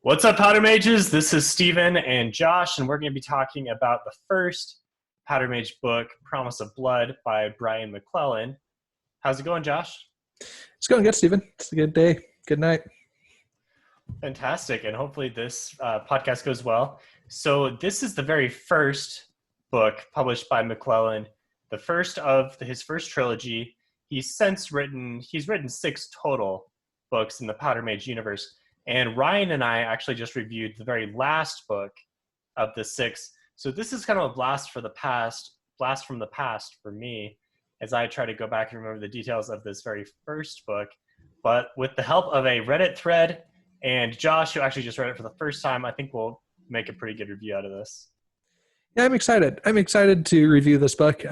What's up, powder mages? This is Steven and Josh, and we're going to be talking about the first powder mage book, Promise of Blood by Brian McClellan. How's it going, Josh? It's going good, Steven. It's a good day. Good night. Fantastic, and hopefully this podcast goes well. So this is the very first book published by McClellan, the first of his first trilogy. He's written 6 total books in the powder mage universe. And Ryan and I actually just reviewed the very last book of the 6. So this is kind of a blast from the past for me, as I try to go back and remember the details of this very first book. But with the help of a Reddit thread and Josh, who actually just read it for the first time, I think we'll make a pretty good review out of this. Yeah, I'm excited. I'm excited to review this book.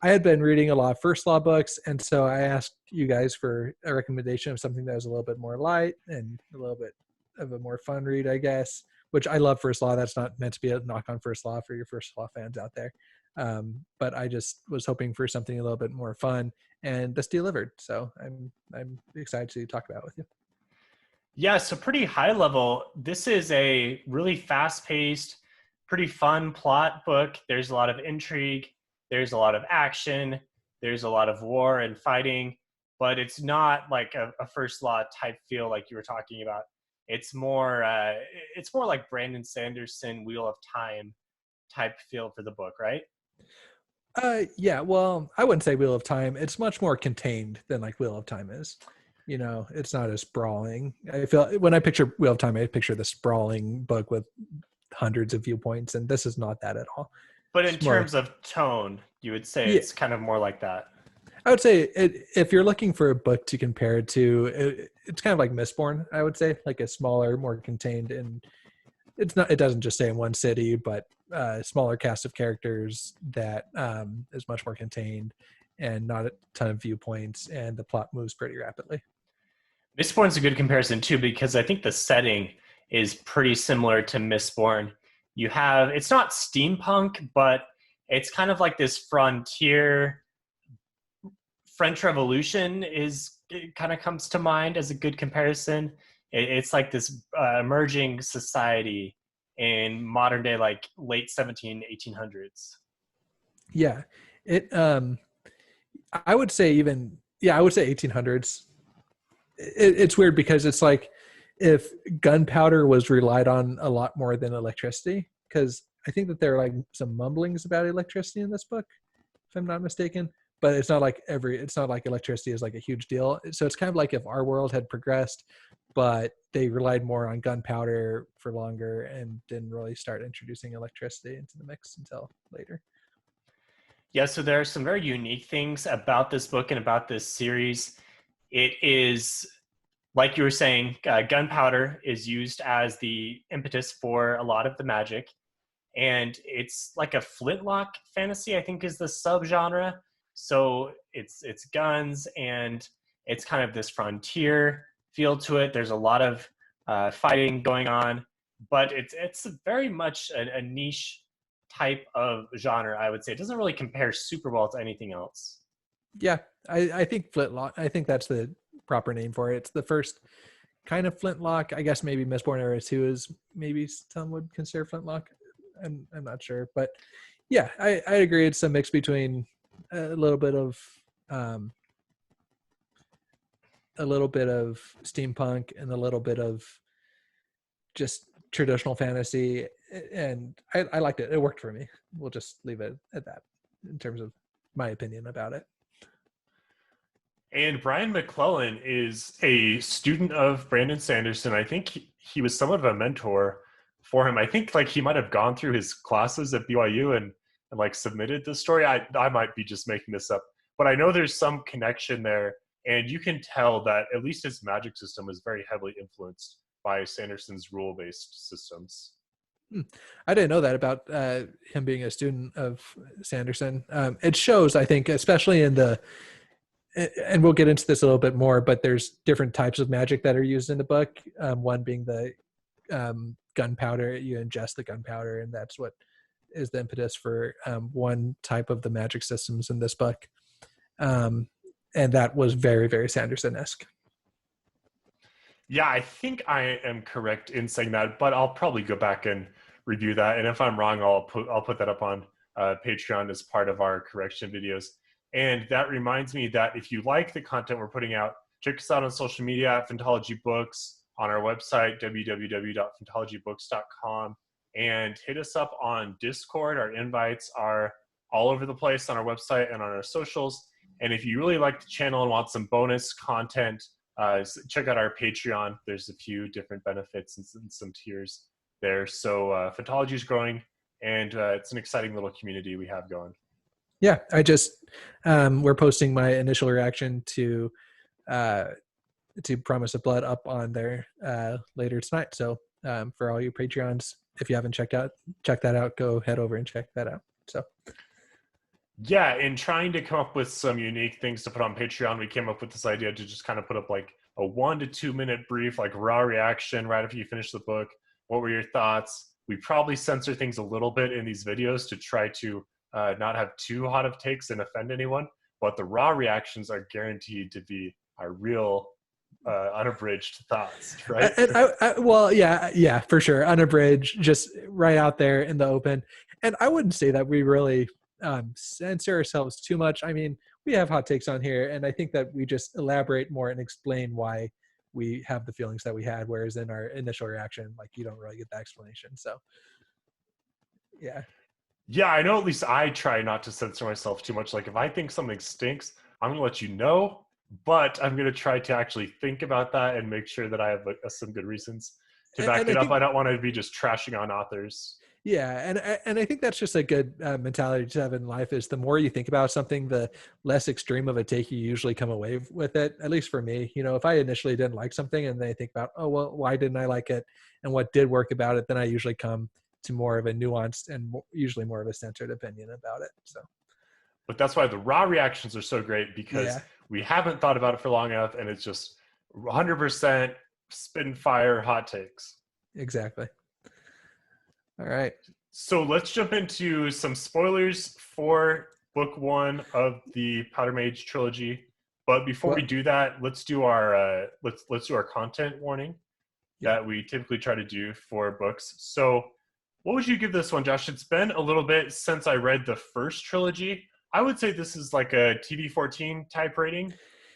I had been reading a lot of first law books, and so I asked you guys for a recommendation of something that was a little bit more light and a little bit of a more fun read, I guess, which I love first law. That's not meant to be a knock on first law for your first law fans out there. But I just was hoping for something a little bit more fun, and this delivered. So I'm excited to talk about it with you. Yeah, so pretty high level. This is a really fast-paced, pretty fun plot book. There's a lot of intrigue. There's a lot of action. There's a lot of war and fighting, but it's not like a first law type feel like you were talking about. It's more like Brandon Sanderson, Wheel of Time type feel for the book, right? Yeah, well, I wouldn't say Wheel of Time. It's much more contained than like Wheel of Time is. You know, it's not as sprawling. I feel when I picture Wheel of Time, I picture the sprawling book with hundreds of viewpoints, and this is not that at all. But in terms of tone, you would say it's kind of more like that. I would say if you're looking for a book to compare it to, it's kind of like Mistborn, I would say, like a smaller, more contained, and it doesn't just stay in one city, but a smaller cast of characters that is much more contained and not a ton of viewpoints, and the plot moves pretty rapidly. Mistborn's a good comparison too, because I think the setting is pretty similar to Mistborn. It's not steampunk, but it's kind of like this frontier. French Revolution it kind of comes to mind as a good comparison. It's like this emerging society in modern day, like late 1800s. Yeah. I would say 1800s. It's weird because it's like, if gunpowder was relied on a lot more than electricity, because I think that there are like some mumblings about electricity in this book, if I'm not mistaken, but it's not like electricity is like a huge deal. So it's kind of like if our world had progressed, but they relied more on gunpowder for longer and didn't really start introducing electricity into the mix until later. Yeah, so there are some very unique things about this book and about this series. It is, like you were saying, gunpowder is used as the impetus for a lot of the magic. And it's like a flintlock fantasy, I think, is the subgenre. So it's guns, and it's kind of this frontier feel to it. There's a lot of fighting going on, but it's very much a niche type of genre, I would say. It doesn't really compare super well to anything else. Yeah, I think flintlock, I think that's the proper name for it. It's the first kind of flintlock. I guess maybe Mistborn Era 2 is maybe some would consider flintlock. I'm not sure, but yeah, I agree. It's a mix between a little bit of steampunk and a little bit of just traditional fantasy, and I liked it. It worked for me. We'll just leave it at that in terms of my opinion about it. And Brian McClellan is a student of Brandon Sanderson. I think he was somewhat of a mentor for him. I think like he might have gone through his classes at BYU and like submitted the story. I might be just making this up, but I know there's some connection there. And you can tell that at least his magic system was very heavily influenced by Sanderson's rule-based systems. I didn't know that about him being a student of Sanderson. It shows, I think, especially in and we'll get into this a little bit more, but there's different types of magic that are used in the book. One being the gunpowder. You ingest the gunpowder, and that's what is the impetus for one type of the magic systems in this book. And that was very, very Sanderson-esque. Yeah, I think I am correct in saying that, but I'll probably go back and review that. And if I'm wrong, I'll put that up on Patreon as part of our correction videos. And that reminds me that if you like the content we're putting out, check us out on social media at Phantology Books, on our website www.phantologybooks.com, and hit us up on Discord. Our invites are all over the place on our website and on our socials. And if you really like the channel and want some bonus content, check out our Patreon. There's a few different benefits and some tiers there. So Phantology is growing, and it's an exciting little community we have going. Yeah, I just we're posting my initial reaction to Promise of Blood up on there later tonight. So for all you Patreons, if you haven't check that out, go head over and check that out. So yeah, in trying to come up with some unique things to put on Patreon, we came up with this idea to just kind of put up like a 1 to 2 minute brief, like raw reaction right after you finish the book. What were your thoughts? We probably censor things a little bit in these videos to try to not have too hot of takes and offend anyone, but the raw reactions are guaranteed to be our real unabridged thoughts, right? Well, yeah, for sure, unabridged, just right out there in the open. And I wouldn't say that we really censor ourselves too much. I mean, we have hot takes on here, and I think that we just elaborate more and explain why we have the feelings that we had, whereas in our initial reaction, like, you don't really get that explanation. So yeah, I know, at least I try not to censor myself too much. Like if I think something stinks, I'm gonna let you know, but I'm gonna try to actually think about that and make sure that I have some good reasons to back it up. I don't want to be just trashing on authors. Yeah, and I think that's just a good mentality to have in life. Is the more you think about something, the less extreme of a take you usually come away with it. At least for me, if I initially didn't like something and then I think about, oh well, why didn't I like it, and what did work about it, then I usually come to more of a nuanced and usually more of a centered opinion about it. So, but that's why the raw reactions are so great, because we haven't thought about it for long enough, and it's just 100% spin fire hot takes. Exactly. All right. So let's jump into some spoilers for book 1 of the powdermage trilogy. But before we do that, let's do our let's do our content warning that we typically try to do for books. So what would you give this one, Josh? It's been a little bit since I read the first trilogy. I would say this is like a TV-14 type rating.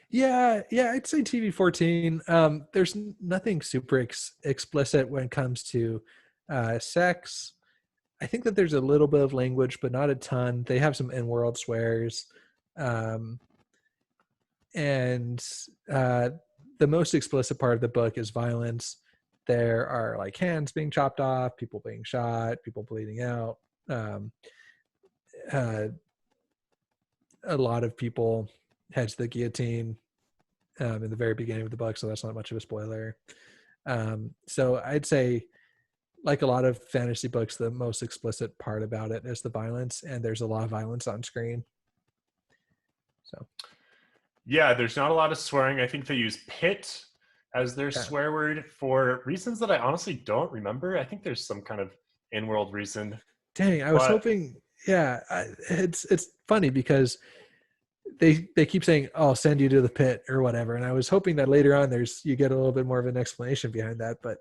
Yeah, I'd say TV-14. There's nothing super explicit when it comes to sex. I think that there's a little bit of language, but not a ton. They have some in-world swears. And the most explicit part of the book is violence. There are like hands being chopped off, people being shot, people bleeding out. A lot of people head to the guillotine in the very beginning of the book, so that's not much of a spoiler. So I'd say, like a lot of fantasy books, the most explicit part about it is the violence, and there's a lot of violence on screen. So yeah, there's not a lot of swearing. I think they use pit as their swear word for reasons that I honestly don't remember. I think there's some kind of in-world reason. Dang, I was hoping. Yeah, it's funny because they keep saying, "Oh, I'll send you to the pit" or whatever, and I was hoping that later on you get a little bit more of an explanation behind that, but.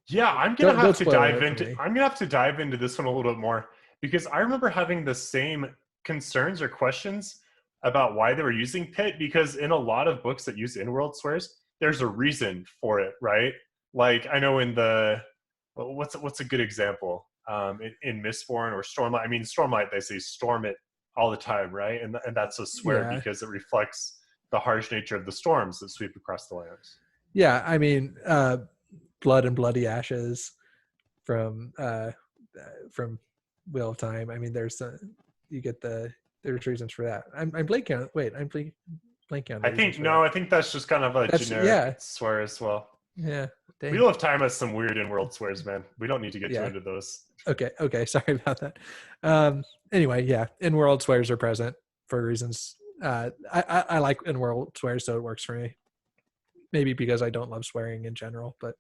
Yeah, I'm gonna have to dive into this one a little bit more, because I remember having the same concerns or questions about why they were using pit, because in a lot of books that use in-world swears, there's a reason for it, right? Like I know in the what's a good example in Mistborn or Stormlight. I mean, Stormlight, they say storm it all the time, right? And that's a swear because it reflects the harsh nature of the storms that sweep across the lands. Yeah, I mean. Blood and Bloody Ashes from Wheel of Time. I mean, there's reasons for that. I'm blanking on. Wait, I'm blanking on. I think that's just kind of a generic swear as well. Yeah. Dang. Wheel of Time has some weird in-world swears, man. We don't need to get too into those. Okay. Sorry about that. Anyway, yeah, in-world swears are present for reasons. I like in-world swears, so it works for me. Maybe because I don't love swearing in general, but.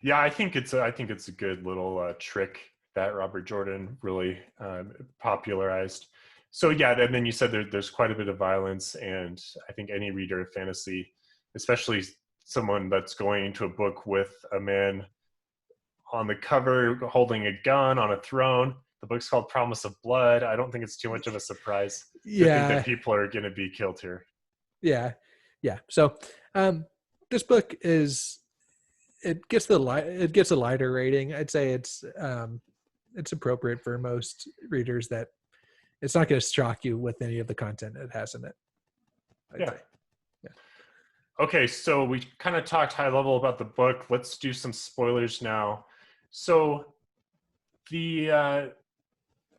Yeah, I think it's a good little trick that Robert Jordan really popularized. So yeah, and then you said there's quite a bit of violence, and I think any reader of fantasy especially someone that's going into a book with a man on the cover holding a gun on a throne. The book's called Promise of Blood. I don't think it's too much of a surprise to think that Yeah, people are going to be killed here. yeah, yeah. So this book is, it gets a lighter rating. I'd say it's appropriate for most readers. That it's not going to shock you with any of the content it has in it, I'd Yeah. say. Yeah. Okay, so we kind of talked high level about the book. Let's do some spoilers now. So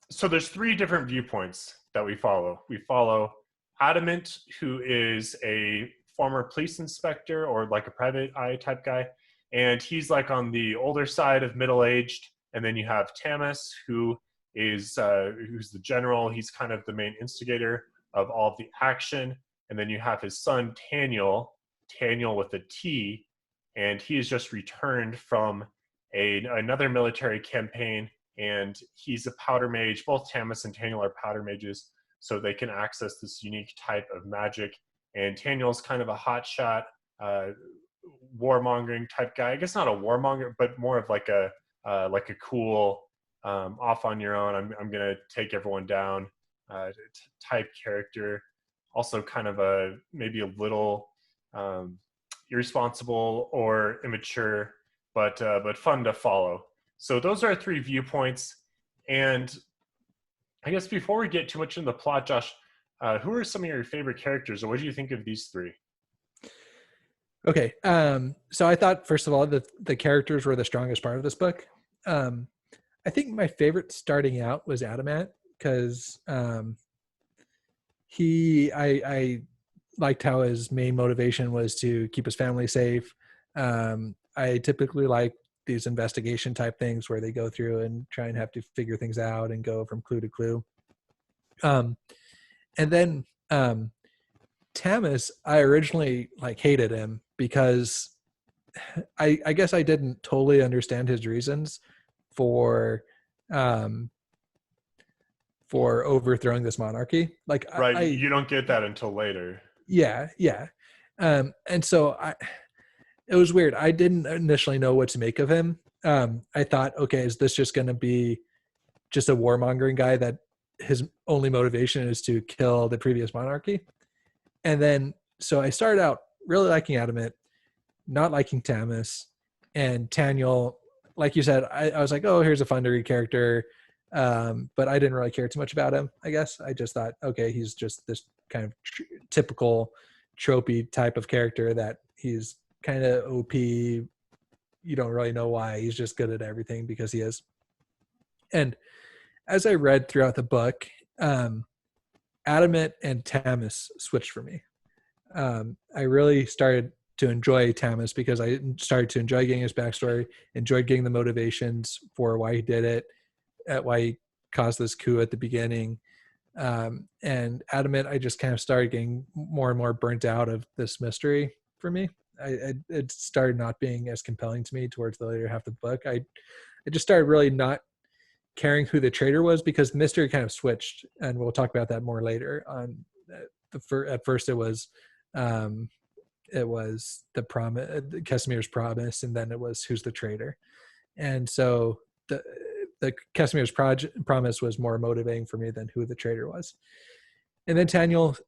so there's three different viewpoints that we follow. We follow Adamant, who is a former police inspector or like a private eye type guy, and he's like on the older side of middle-aged. And then you have Tamas, who is who's the general. He's kind of the main instigator of all of the action. And then you have his son Taniel with a T, and he has just returned from another military campaign, and he's a powder mage. Both Tamas and Taniel are powder mages, so they can access this unique type of magic. And Taniel's kind of a hotshot, warmongering type guy. I guess not a warmonger, but more of like a cool, off on your own, I'm gonna take everyone down type character. Also, kind of maybe a little irresponsible or immature, but fun to follow. So those are our three viewpoints. And I guess before we get too much into the plot, Josh, who are some of your favorite characters, or what do you think of these three? Okay. So I thought, first of all, the characters were the strongest part of this book. I think my favorite starting out was Adamant, because I liked how his main motivation was to keep his family safe. I typically like these investigation type things where they go through and try and have to figure things out and go from clue to clue. And then Tamas, I originally hated him because I guess I didn't totally understand his reasons for overthrowing this monarchy. Right, you don't get that until later. Yeah. And so it was weird. I didn't initially know what to make of him. I thought, okay, is this just going to be just a warmongering guy that his only motivation is to kill the previous monarchy? And then, so I started out really liking Adamant, not liking Tamas, and Taniel. Like you said, I was like, oh, here's a fun to read character. But I didn't really care too much about him, I guess. I just thought, okay, he's just this kind of typical tropey type of character that he's kind of OP. You don't really know why. He's just good at everything because he is. And as I read throughout the book, Adamant and Tamas switched for me. I really started to enjoy Tamas because I started to enjoy getting his backstory, enjoyed getting the motivations for why he did it, why he caused this coup at the beginning. And Adamant, I just kind of started getting more and more burnt out of this mystery for me. It started not being as compelling to me towards the later half of the book. I just started really not caring who the traitor was because the mystery kind of switched, and we'll talk about that more later. On at first, it was the promise, Casimir's promise, and then it was who's the traitor. And so the Casimir's promise was more motivating for me than who the traitor was. And then Taniel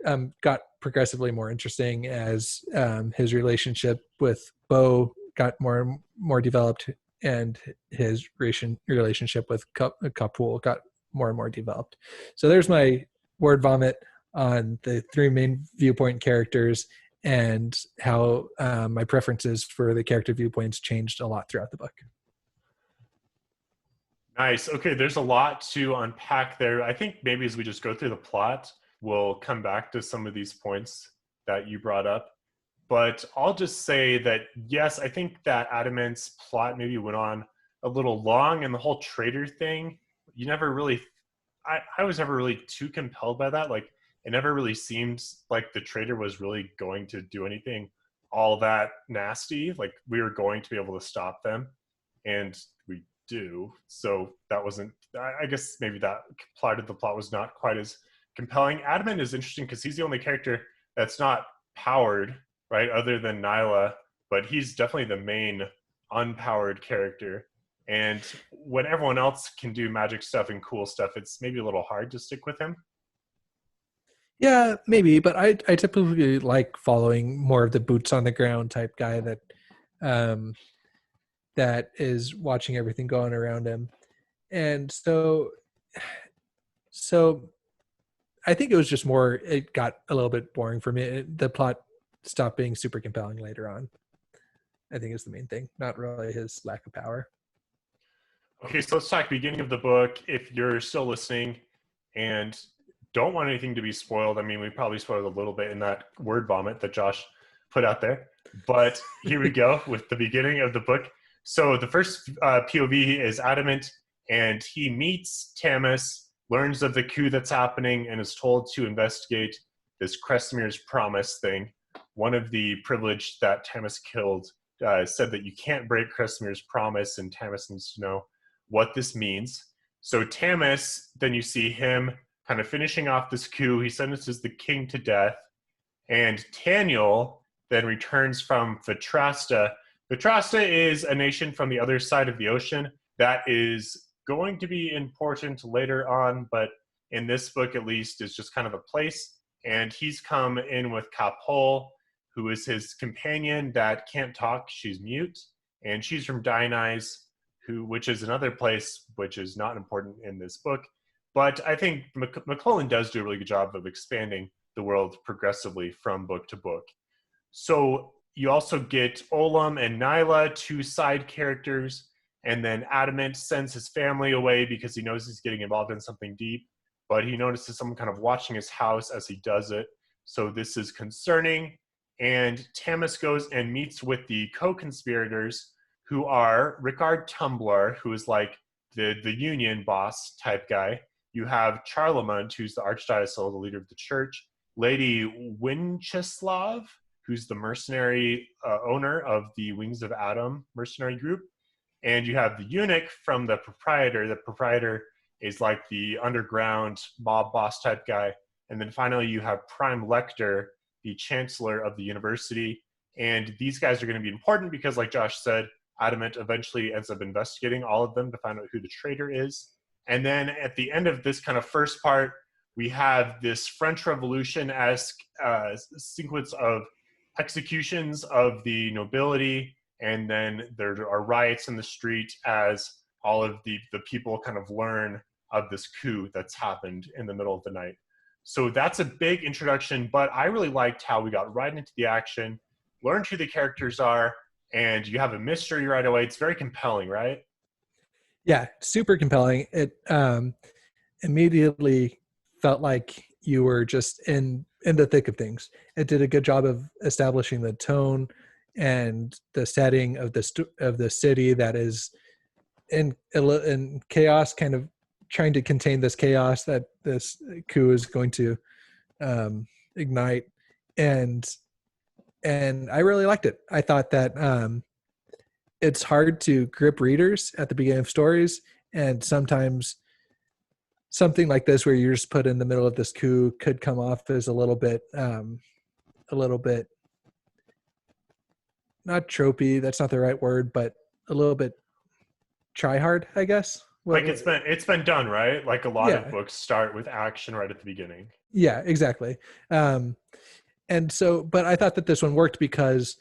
got progressively more interesting as his relationship with Bo got more developed, and his relationship with Kapul got more and more developed. So there's my word vomit on the three main viewpoint characters and how my preferences for the character viewpoints changed a lot throughout the book. Nice. Okay, there's a lot to unpack there. I think maybe as we just go through the plot, we'll come back to some of these points that you brought up. But I'll just say that, yes, I think that Adamant's plot maybe went on a little long, and the whole traitor thing, you never really, I was never really too compelled by that. Like, it never really seemed like the traitor was really going to do anything all that nasty. Like, we were going to be able to stop them, and we do. So that wasn't, I guess maybe that part of the plot was not quite as compelling. Adamant is interesting because he's the only character that's not powered. right? Other than Nyla, but he's definitely the main unpowered character. And when everyone else can do magic stuff and cool stuff, it's maybe a little hard to stick with him. Yeah, maybe, but I typically like following more of the boots on the ground type guy that um, that is watching everything going around him. And so I think it was just more, it got a little bit boring for me. The plot stopped being super compelling later on. I think is the main thing, not really his lack of power. Okay, so let's talk beginning of the book. If you're still listening and don't want anything to be spoiled, I mean, we probably spoiled a little bit in that word vomit that Josh put out there. But here we go with the beginning of the book. So the first POV is Adamant, and he meets Tamis, learns of the coup that's happening, and is told to investigate this Krestymir's promise thing. One of the privileged that Tamis killed said that you can't break Krestymir's promise, and Tamis needs to know what this means. So Tamis, then you see him kind of finishing off this coup. He sentences the king to death. And Taniel then returns from Vitrasta. Vitrasta is a nation from the other side of the ocean that is going to be important later on, but in this book at least is just kind of a place. And he's come in with Kapol, who is his companion that can't talk. She's mute. And she's from Dionyse, which is another place which is not important in this book. But I think McClellan does do a really good job of expanding the world progressively from book to book. So you also get Olam and Nyla, two side characters, and then Adamant sends his family away because he knows he's getting involved in something deep, but he notices someone kind of watching his house as he does it. So this is concerning. And Tamis goes and meets with the co-conspirators, who are Rickard Tumblar, who is like the union boss type guy. You have Charlemont, who's the archdiocese, the leader of the church. Lady Wincheslav, who's the mercenary owner of the Wings of Adam mercenary group. And you have the eunuch from the proprietor. The proprietor is like the underground mob boss type guy. And then finally, you have Prime Lector, the chancellor of the university. And these guys are going to be important because, like Josh said, Adamant eventually ends up investigating all of them to find out who the traitor is. And then at the end of this kind of first part, we have this French Revolution-esque sequence of executions of the nobility, and then there are riots in the street as all of the people kind of learn of this coup that's happened in the middle of the night. So that's a big introduction, but I really liked how we got right into the action, learned who the characters are, and you have a mystery right away. It's very compelling, right? Yeah, super compelling. It immediately felt like you were just in the thick of things. It did a good job of establishing the tone and the setting of the city that is in chaos, kind of trying to contain this chaos that this coup is going to ignite. And I really liked it. I thought that it's hard to grip readers at the beginning of stories, and sometimes something like this where you're just put in the middle of this coup could come off as a little bit not tropey, that's not the right word, but a little bit try hard, I guess. Like it's been done, right? Like a lot of books start with action right at the beginning. Yeah, exactly. And so, but I thought that this one worked because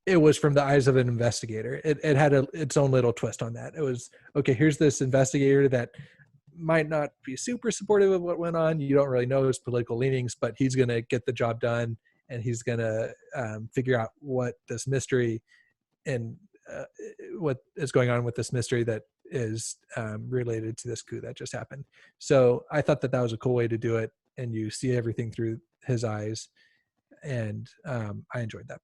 it was from the eyes of an investigator. It had its own little twist on that. It was, okay, here's this investigator that might not be super supportive of what went on. You don't really know his political leanings, but he's going to get the job done, and he's going to figure out what this mystery and what is going on with this mystery that is related to this coup that just happened. So I thought that was a cool way to do it, and you see everything through his eyes, and I enjoyed that.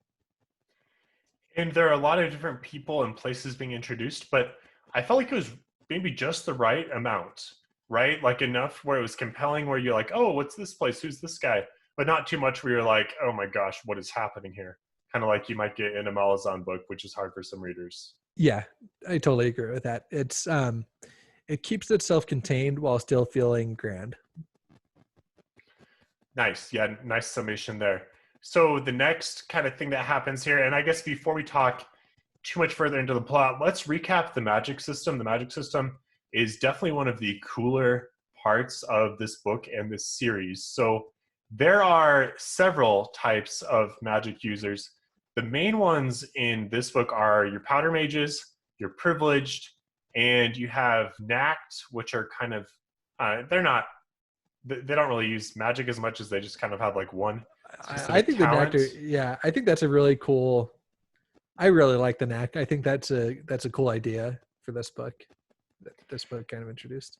And there are a lot of different people and places being introduced, but I felt like it was maybe just the right amount, right? Like enough where it was compelling, where you're like, oh, what's this place? Who's this guy? But not too much where you're like, oh my gosh, what is happening here? Kind of like you might get in a Malazan book, which is hard for some readers. Yeah, I totally agree with that. It's it keeps it self-contained while still feeling grand. Nice. Yeah, nice summation there. So the next kind of thing that happens here, and I guess before we talk too much further into the plot, let's recap the magic system. The magic system is definitely one of the cooler parts of this book and this series. So there are several types of magic users. The main ones in this book are your powder mages, your privileged, and you have knacked, which are kind of they don't really use magic as much as they just kind of have like one specific I think talent. the Nectar, yeah, I think that's a really cool. I really like the Knack. I think that's a cool idea for this book. That this book kind of introduced.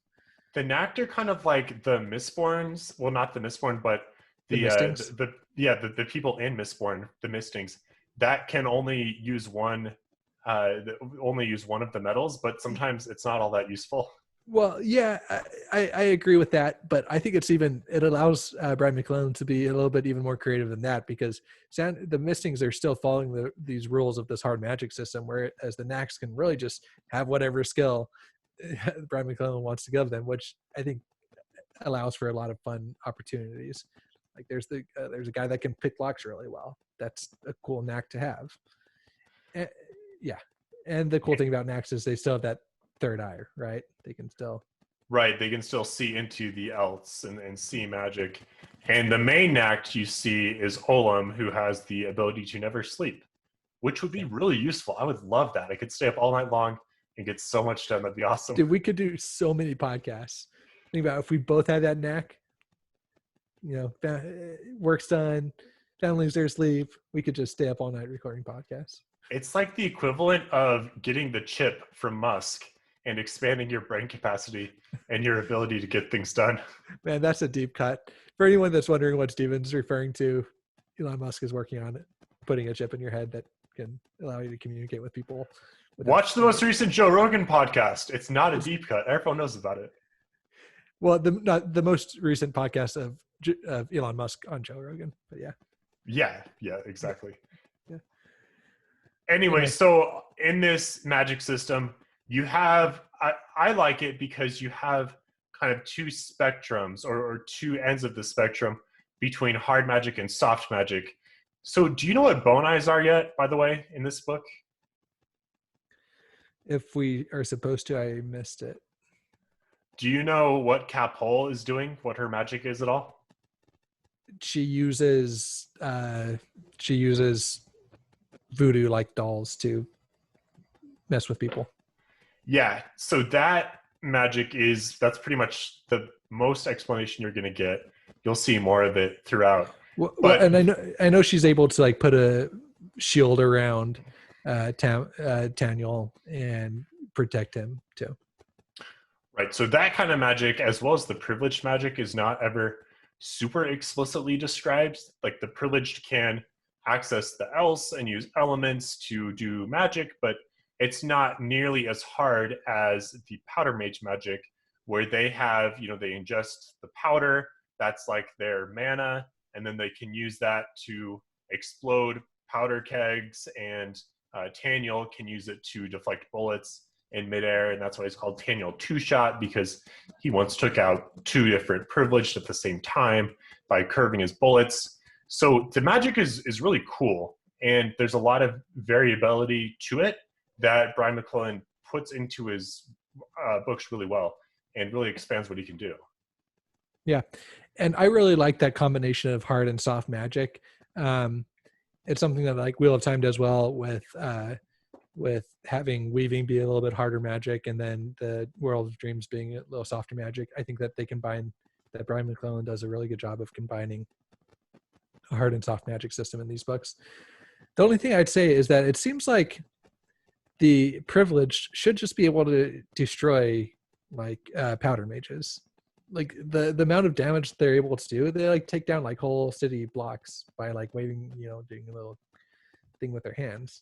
The knacked are kind of like the Mistborns. Well, not the Mistborn, but The Mistings. the people in Mistborn, the Mistings, that can only use one of the metals, but sometimes it's not all that useful. Well, yeah, I agree with that, but I think it allows Brian McClellan to be a little bit even more creative than that, because the Mistings are still following these rules of this hard magic system, whereas the Knacks can really just have whatever skill Brian McClellan wants to give them, which I think allows for a lot of fun opportunities. Like there's a guy that can pick locks really well. That's a cool knack to have. Yeah, and the cool thing about knacks is they still have that third eye, right? They can still see into the else and see magic. And the main knack you see is Olam, who has the ability to never sleep, which would be really useful. I would love that. I could stay up all night long and get so much done. That'd be awesome. Dude, we could do so many podcasts. Think about if we both had that knack. Work's done, families their sleep. We could just stay up all night recording podcasts. It's like the equivalent of getting the chip from Musk and expanding your brain capacity and your ability to get things done. Man, that's a deep cut. For anyone that's wondering what Steven's referring to, Elon Musk is working on it, putting a chip in your head that can allow you to communicate with people. Watch the most recent Joe Rogan podcast. It's not a deep cut. Everyone knows about it. Well, the most recent podcast of Elon Musk on Joe Rogan, but yeah. Yeah, exactly. Yeah. Anyway, so in this magic system, you have, I like it because you have kind of two spectrums or two ends of the spectrum between hard magic and soft magic. So do you know what bone eyes are yet, by the way, in this book? If we are supposed to, I missed it. Do you know what Cap Hole is doing, what her magic is at all? She uses voodoo like dolls to mess with people. Yeah, so that magic that's pretty much the most explanation you're going to get. You'll see more of it throughout. Well, and I know she's able to like put a shield around Daniel and protect him too. Right, so that kind of magic, as well as the privileged magic, is not ever super explicitly described. Like the privileged can access the else and use elements to do magic, but it's not nearly as hard as the powder mage magic, where they have, they ingest the powder, that's like their mana, and then they can use that to explode powder kegs, and Daniel can use it to deflect bullets in midair, and that's why he's called Daniel Two-Shot, because he once took out two different privileged at the same time by curving his bullets. So the magic is really cool, and there's a lot of variability to it that Brian McClellan puts into his books really well and really expands what he can do. Yeah, and I really like that combination of hard and soft magic. It's something that like Wheel of Time does well with having weaving be a little bit harder magic and then the World of Dreams being a little softer magic. I think that that Brian McClellan does a really good job of combining a hard and soft magic system in these books. The only thing I'd say is that it seems like the privileged should just be able to destroy like powder mages. Like the amount of damage they're able to do, they like take down like whole city blocks by like waving, doing a little thing with their hands.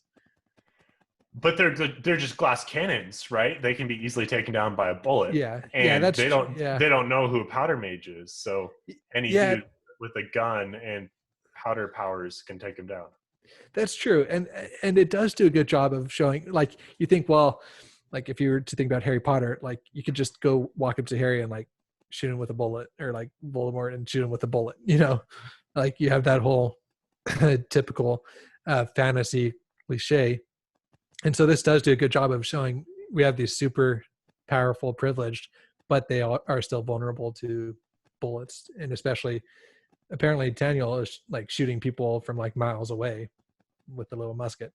But they're just glass cannons, right? They can be easily taken down by a bullet. Yeah, and that's they don't know who a powder mage is. So any dude with a gun and powder powers can take him down. That's true, and it does do a good job of showing. Like you think, well, like if you were to think about Harry Potter, like you could just go walk up to Harry and like shoot him with a bullet, or like Voldemort and shoot him with a bullet. Like you have that whole typical fantasy cliche. And so this does do a good job of showing we have these super powerful, privileged, but they are still vulnerable to bullets. And especially, apparently, Daniel is like shooting people from like miles away with the little musket.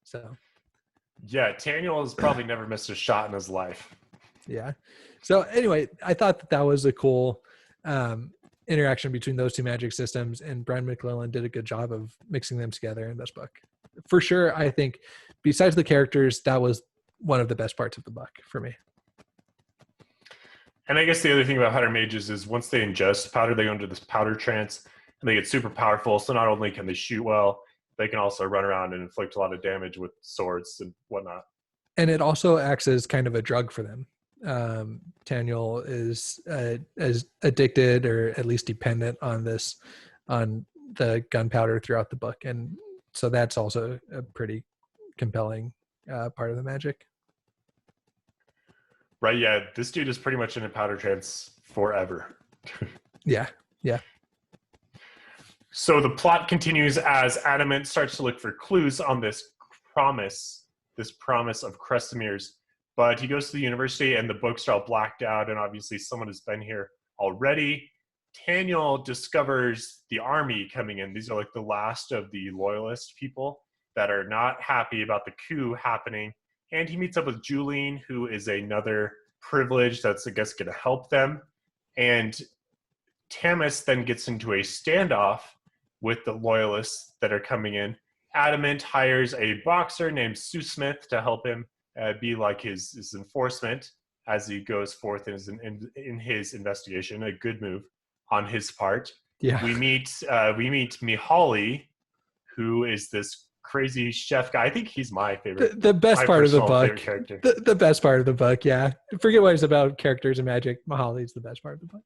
So, yeah, Daniel has probably never missed a shot in his life. yeah. So anyway, I thought that was a cool interaction between those two magic systems, and Brian McClellan did a good job of mixing them together in this book. For sure, I think besides the characters, that was one of the best parts of the book for me. And I guess the other thing about powder mages is once they ingest powder, they go into this powder trance and they get super powerful. So not only can they shoot well, they can also run around and inflict a lot of damage with swords and whatnot. And it also acts as kind of a drug for them. Daniel is as addicted or at least dependent on the gunpowder throughout the book. And so that's also a pretty compelling part of the magic. Right, yeah. This dude is pretty much in a powder trance forever. Yeah. So the plot continues as Adamant starts to look for clues on this promise of Krestomir's. But he goes to the university and the books are all blacked out, and obviously someone has been here already. Daniel discovers the army coming in. These are like the last of the loyalist people that are not happy about the coup happening. And he meets up with Julian, who is another privilege that's, I guess, going to help them. And Tamis then gets into a standoff with the loyalists that are coming in. Adamant hires a boxer named Sue Smith to help him be like his enforcement as he goes forth in his investigation. A good move on his part. Yeah. We meet Mihaly, who is this crazy chef guy. I think he's my favorite. The best part of the book. Character. The best part of the book, yeah. Forget what it's about characters and magic. Mihaly's the best part of the book.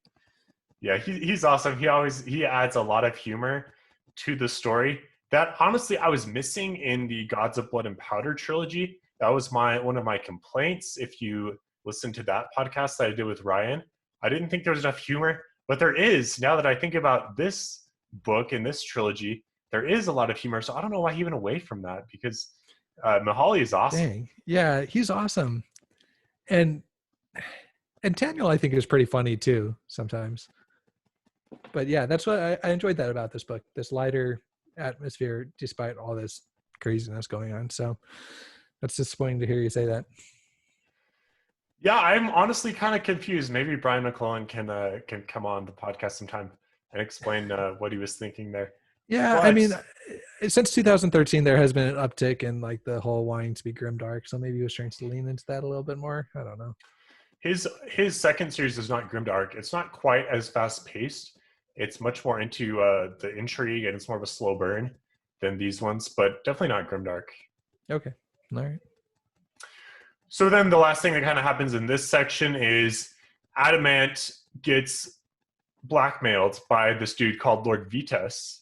Yeah, he's awesome. He adds a lot of humor to the story that honestly I was missing in the Gods of Blood and Powder trilogy. That was one of my complaints. If you listen to that podcast that I did with Ryan, I didn't think there was enough humor, but there is. Now that I think about this book and this trilogy, there is a lot of humor. So I don't know why he went away from that, because Mihaly is awesome. Dang. Yeah, he's awesome. And Daniel, I think, is pretty funny too sometimes. But yeah, that's what I enjoyed that about this book, this lighter atmosphere despite all this craziness going on. So that's disappointing to hear you say that. Yeah, I'm honestly kind of confused. Maybe Brian McClellan can come on the podcast sometime and explain what he was thinking there. Yeah, but I mean, since 2013, there has been an uptick in like the whole wanting to be grimdark. So maybe he was trying to lean into that a little bit more. I don't know. His second series is not grimdark. It's not quite as fast paced. It's much more into the intrigue, and it's more of a slow burn than these ones, but definitely not grimdark. Okay, all right. So then the last thing that kind of happens in this section is Adamant gets blackmailed by this dude called Lord Vitas,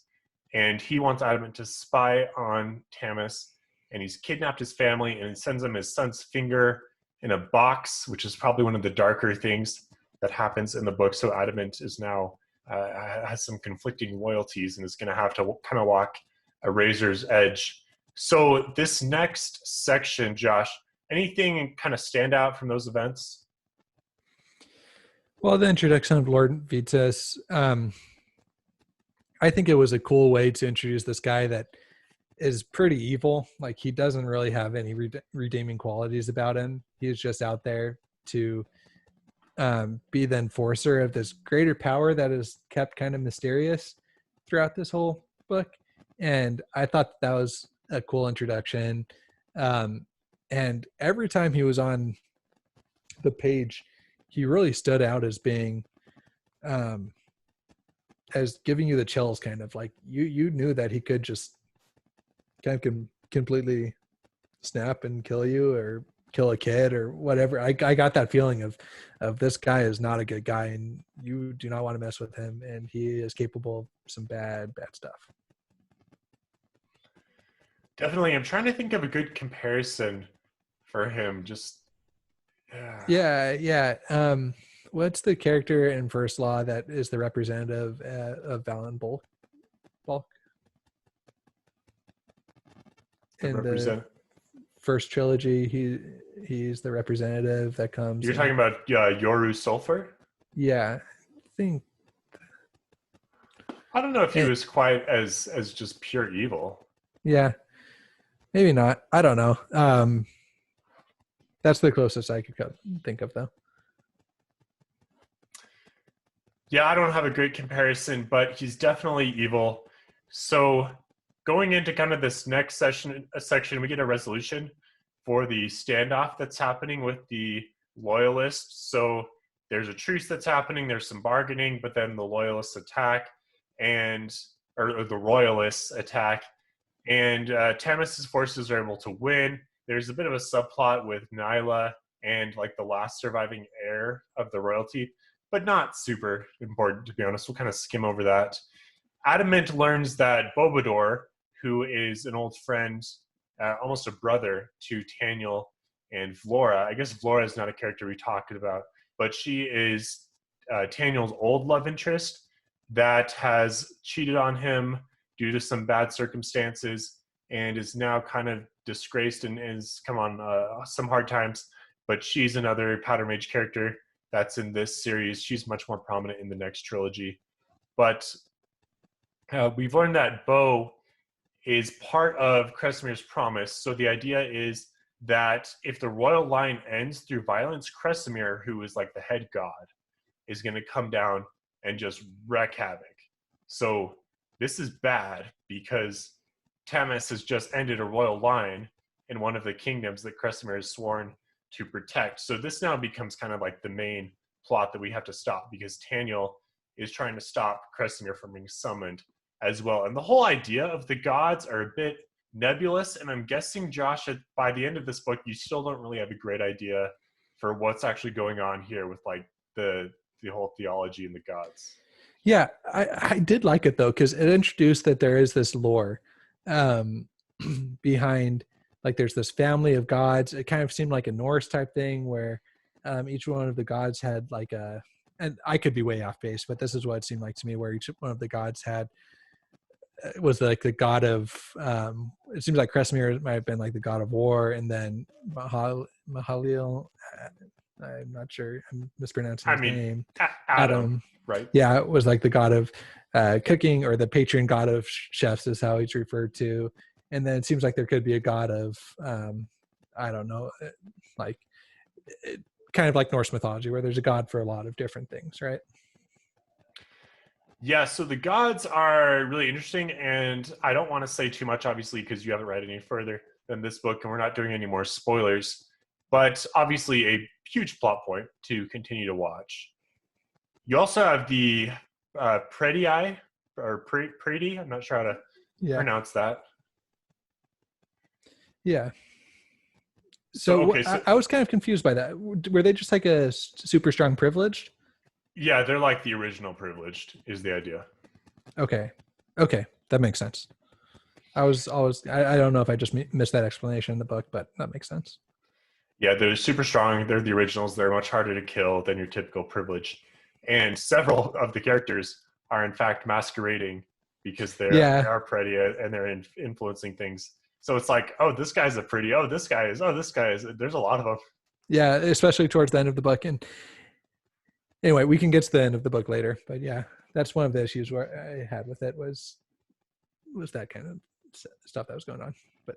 and he wants Adamant to spy on Tamis, and he's kidnapped his family and sends him his son's finger in a box, which is probably one of the darker things that happens in the book. So Adamant is now has some conflicting loyalties and is going to have to kind of walk a razor's edge. So this next section, Josh, anything kind of stand out from those events? Well, the introduction of Lord Vitas, I think it was a cool way to introduce this guy that is pretty evil. Like, he doesn't really have any redeeming qualities about him. He's just out there to be the enforcer of this greater power that is kept kind of mysterious throughout this whole book. And I thought that was a cool introduction. And every time he was on the page, he really stood out as being, as giving you the chills, kind of like you knew that he could just kind of completely snap and kill you or kill a kid or whatever. I got that feeling of this guy is not a good guy and you do not want to mess with him, and he is capable of some bad stuff. Definitely. I'm trying to think of a good comparison for him. Just yeah. What's the character in First Law that is the representative of Valen Bulk? The in the represent. first trilogy. He's the representative that comes. You're talking about Yoru Sulfur? Yeah, I think. I don't know if he And, was quite as just pure evil. yeah, maybe not. I don't know. That's the closest I could think of, though. Yeah, I don't have a great comparison, but he's definitely evil. So going into kind of this next section, we get a resolution for the standoff that's happening with the loyalists. So there's a truce that's happening, there's some bargaining, but then the loyalists attack or the royalists attack, and Tamas's forces are able to win. There's a bit of a subplot with Nyla and like the last surviving heir of the royalty, but not super important, to be honest. We'll kind of skim over that. Adamant learns that Bobador, who is an old friend, almost a brother to Taniel and Vlora. I guess Vlora is not a character we talked about, but she is Taniel's old love interest that has cheated on him due to some bad circumstances and is now kind of disgraced and has come on some hard times. But she's another powder mage character that's in this series. She's much more prominent in the next trilogy. But we've learned that Bo is part of Kresemir's promise. So the idea is that if the royal line ends through violence, Kresemir, who is like the head god, is going to come down and just wreak havoc. So this is bad because Tamas has just ended a royal line in one of the kingdoms that Kresemir has sworn to protect. So this now becomes kind of like the main plot that we have to stop, because Taniel is trying to stop Kresemir from being summoned as well. And the whole idea of the gods are a bit nebulous, and I'm guessing, Josh, by the end of this book, you still don't really have a great idea for what's actually going on here with like the whole theology and the gods. Yeah, I did like it though, because it introduced that there is this lore behind, like there's this family of gods. It kind of seemed like a Norse type thing where each one of the gods had like a, and I could be way off base, but this is what it seemed like to me, where each one of the gods had was like the god of it seems like Kresemir might have been like the god of war, and then Mahalil, I'm not sure, I'm mispronouncing his name. Adam, right? Yeah, it was like the god of cooking, or the patron god of chefs is how he's referred to. And then it seems like there could be a god of I don't know, like kind of like Norse mythology, where there's a god for a lot of different things, right? Yeah, so the gods are really interesting, and I don't want to say too much, obviously, because you haven't read any further than this book, and we're not doing any more spoilers. But obviously, a huge plot point to continue to watch. You also have the Predii, or Predi, I'm not sure how to pronounce that. Yeah. So, okay, I was kind of confused by that. Were they just like a super strong privileged? Yeah, they're like the original privileged is the idea. Okay, that makes sense. I don't know if I just missed that explanation in the book, but that makes sense. Yeah, they're super strong. They're the originals. They're much harder to kill than your typical privileged. And several of the characters are in fact masquerading because they are pretty and they're influencing things. So it's like, oh, this guy's a pretty, this guy is, there's a lot of them. Yeah, especially towards the end of the book. And anyway, we can get to the end of the book later, but yeah, that's one of the issues where I had with it was that kind of stuff that was going on. But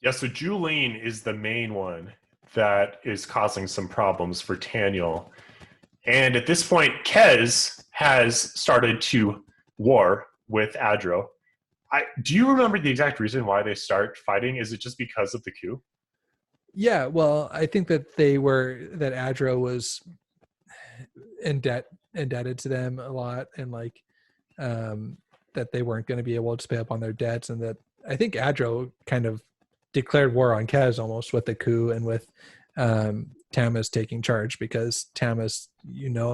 yeah, so Julene is the main one that is causing some problems for Taniel. And at this point, Kez has started to war with Adro. Do you remember the exact reason why they start fighting? Is it just because of the coup? Yeah, well, I think that that Adro was indebted to them a lot, and like that they weren't going to be able to pay up on their debts, and that I think Adro kind of declared war on Kez almost with the coup and with Tamas taking charge, because Tamas,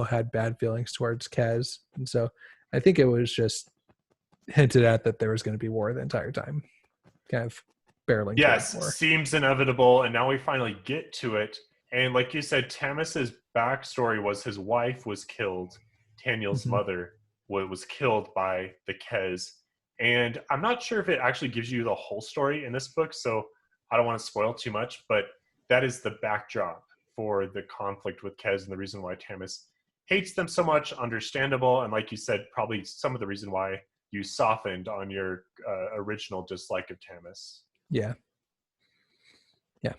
had bad feelings towards Kez, and so I think it was just hinted at that there was going to be war the entire time, kind of barreling. Yes, seems inevitable, and now we finally get to it. And like you said, Tamas's backstory was his wife was killed. Taniel's mother was killed by the Kez, And I'm not sure if it actually gives you the whole story in this book, so I don't want to spoil too much, but that is the backdrop for the conflict with Kez and the reason why Tamis hates them so much. Understandable. And like you said, probably some of the reason why you softened on your original dislike of Tamis. Yeah. Yeah.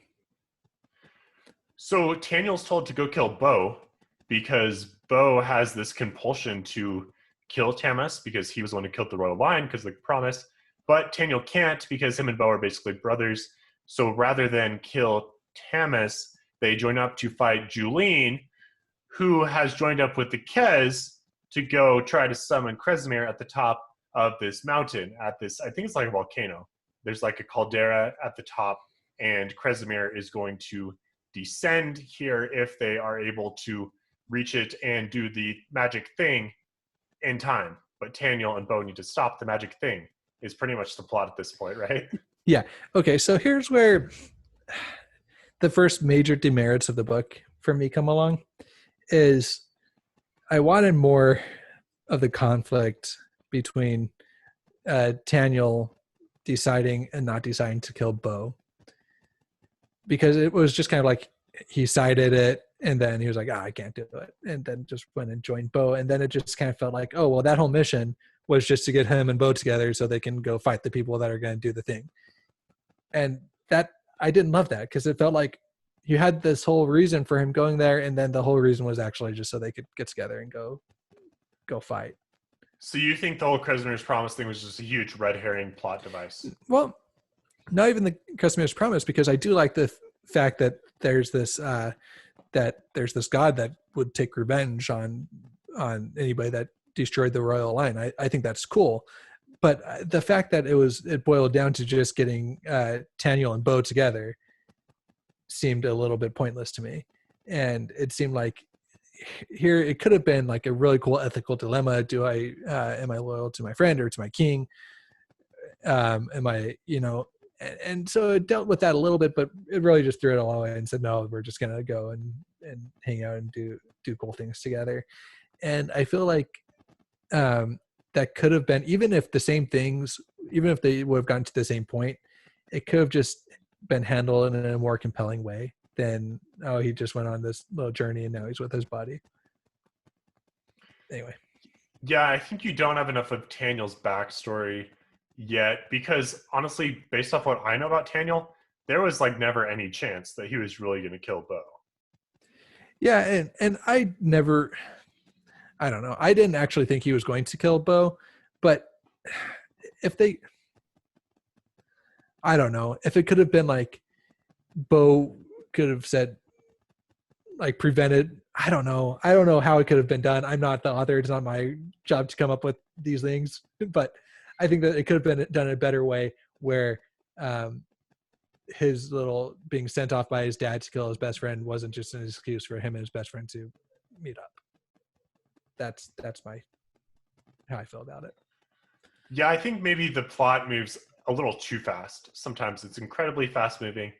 So Taniel's told to go kill Bo because Bo has this compulsion to kill Tamis because he was the one who killed the royal lion because of the promise. But Taniel can't because him and Bo are basically brothers. So rather than kill Tamis, they join up to fight Julene, who has joined up with the Kez to go try to summon Kresimir at the top of this mountain at this, I think it's like a volcano. There's like a caldera at the top, and Kresimir is going to descend here if they are able to reach it and do the magic thing in time. But Taniel and Bo need to stop the magic thing is pretty much the plot at this point, right? Yeah. Okay, so here's where the first major demerits of the book for me come along is I wanted more of the conflict between Taniel deciding and not deciding to kill Bo, because it was just kind of like he cited it and then he was like, I can't do it, and then just went and joined Bo, and then it just kind of felt like, oh well, that whole mission was just to get him and Bo together so they can go fight the people that are going to do the thing. And that I didn't love that, because it felt like you had this whole reason for him going there, and then the whole reason was actually just so they could get together and go fight. So you think the whole Kresimir's promise thing was just a huge red herring plot device? Well, not even the Kresimir's promise, because I do like the fact that there's this god that would take revenge on anybody that destroyed the royal line. I think that's cool. But the fact that it boiled down to just getting Taniel and Bo together seemed a little bit pointless to me. And it seemed like here it could have been like a really cool ethical dilemma. Am I loyal to my friend or to my king? Am I, and so it dealt with that a little bit, but it really just threw it all away and said, no, we're just going to go and hang out and do cool things together. And I feel like that could have been, even if they would have gotten to the same point, it could have just been handled in a more compelling way than, oh, he just went on this little journey and now he's with his body. Anyway. Yeah, I think you don't have enough of Taniel's backstory yet, because honestly, based off what I know about Taniel, there was like never any chance that he was really going to kill Bo. Yeah, and I don't know. I didn't actually think he was going to kill Bo, but I don't know. If it could have been like Bo could have said, like, prevented, I don't know. I don't know how it could have been done. I'm not the author. It's not my job to come up with these things, but I think that it could have been done a better way where his little being sent off by his dad to kill his best friend wasn't just an excuse for him and his best friend to meet up. That's how I feel about it. Yeah, I think maybe the plot moves a little too fast. Sometimes it's incredibly fast moving,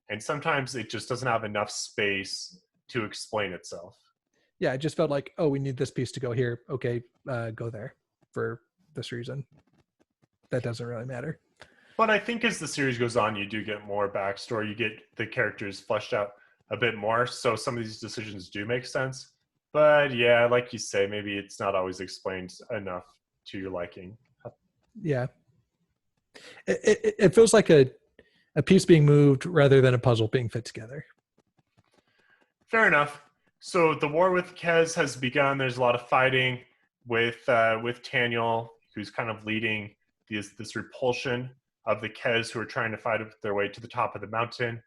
and sometimes it just doesn't have enough space to explain itself. Yeah, it just felt like, oh, we need this piece to go here. Okay, go there for this reason. That doesn't really matter. But I think as the series goes on, you do get more backstory. You get the characters fleshed out a bit more. So some of these decisions do make sense. But yeah, like you say, maybe it's not always explained enough to your liking. Yeah. It feels like a piece being moved rather than a puzzle being fit together. Fair enough. So the war with Kez has begun. There's a lot of fighting with Taniel, who's kind of leading this repulsion of the Kez who are trying to fight their way to the top of the mountain.